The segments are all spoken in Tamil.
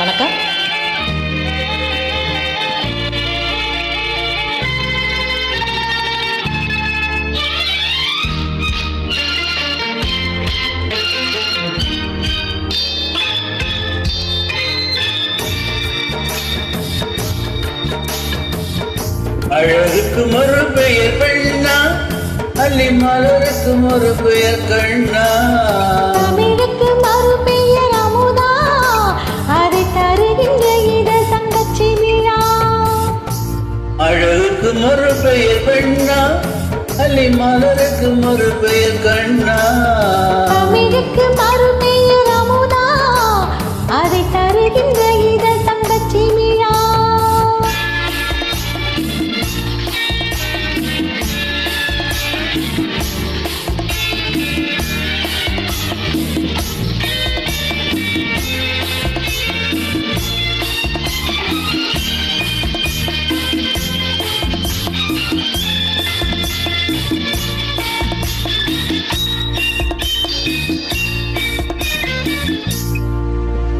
வணக்கம். அழகுக்கு ஒரு பெயர் பெண்ணா, அள்ளி மலருக்கு ஒரு பெயர் கண்ணா, தமிழுக்கு மறு பெயர் அமுதா, அதை தருகின்ற இதழ் தங்கச்சி விழா. அழகுக்கு ஒரு பெயர் பெண்ணா, அள்ளி மலருக்கு ஒரு பெயர் கண்ணா, தமிழுக்கு மறு பெயர் அமுதா, அதை தருகின்ற இதழ் தங்கச்சி விழா.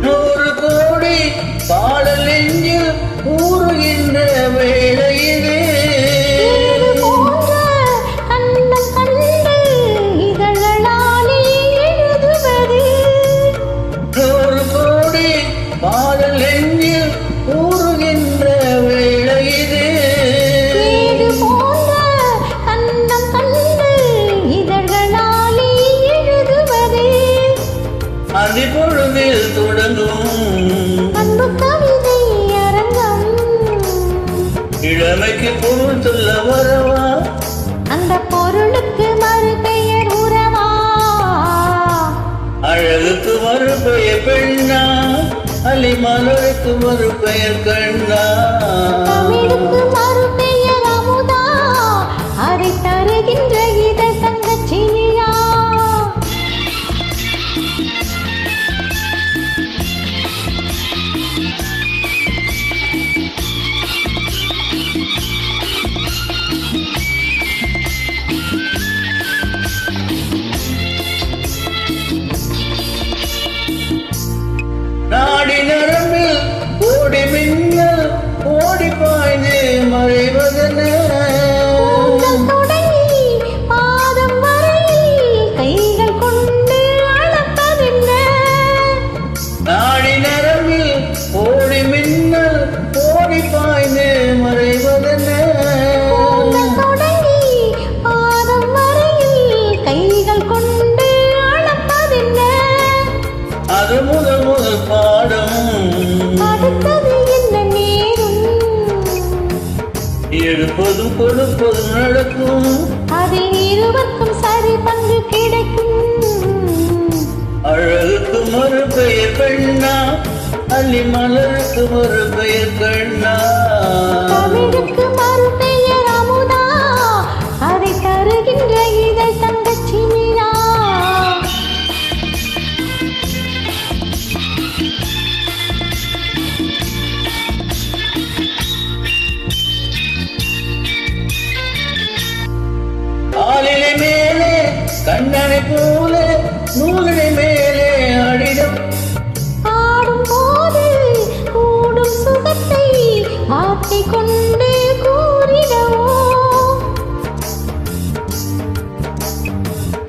நூறு கோடி பாடல் நெஞ்சில் ஊறுகின்ற வேளையிலே, இது போன்ற கண்ணம் கண்டு இதழ்களாலே எழுதுவது. நூறு கோடி பாடல் நெஞ்சில் ஊறுகின்ற வேளையிலே, இது போன்ற கண்ணம் கண்டு இதழ்களாலே எழுதுவது. அதிபொழுதில் தொடங்கும் அன்பு கவிதை அரங்கம், இளமைக்கு பொருள் சொல்ல வரவா, அந்த பொருளுக்கு மறு பெயர் உறவா. அழகுக்கு ஒரு பெயர் பெண்ணா, அள்ளி மலருக்கு ஒரு பெயர் கண்ணா, தமிழுக்கு மறு பெயர் அமுதா, அதை தருகின்ற இதழ் தங்கச்சி விழா. நாடி நரம்பில் ஓடி மின்னல் ஓடி பாய்ந்து மறைவதென, கூந்தல் தொடங்கி பாதம் வரை கைகள் கொண்டு அளப்பதென்ன. நாடி நரம்பில் ஓடி மின்னல் ஓடி பாய்ந்து மறைவதென, கூந்தல் தொடங்கி பாதம் வரையில் கைகள் கொண்டு அளப்பதென்ன. அது முதல் முதல் பாடம், அடுத்தது என்ன நேரும், எடுப்பதும் கொடுப்பதும் நடக்கும், அதில் இருவருக்கும் சரி பங்கு கிடைக்கும். அழகுக்கு ஒரு பெயர் பெண்ணா, அள்ளி மலருக்கு ஒரு பெயர் கண்ணா, தமிழுக்கு மறு பெயர் அமுதா, அதை தருகின்ற இதழ் தங்கச்சி விழா. ஆளிலை மேலே கண்ணனை போல நூலினை மேலே அடிடம், ஆடும் போது கூடும் சுகத்தை வார்த்தை கொண்டு கூறிடவோ.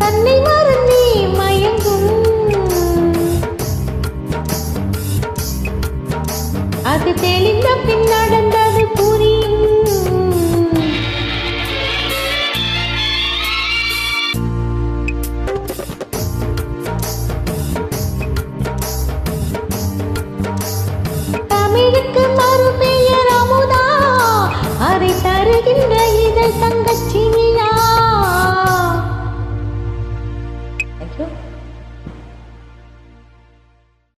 தன்னை மறந்தே மயங்கும், அது தெளி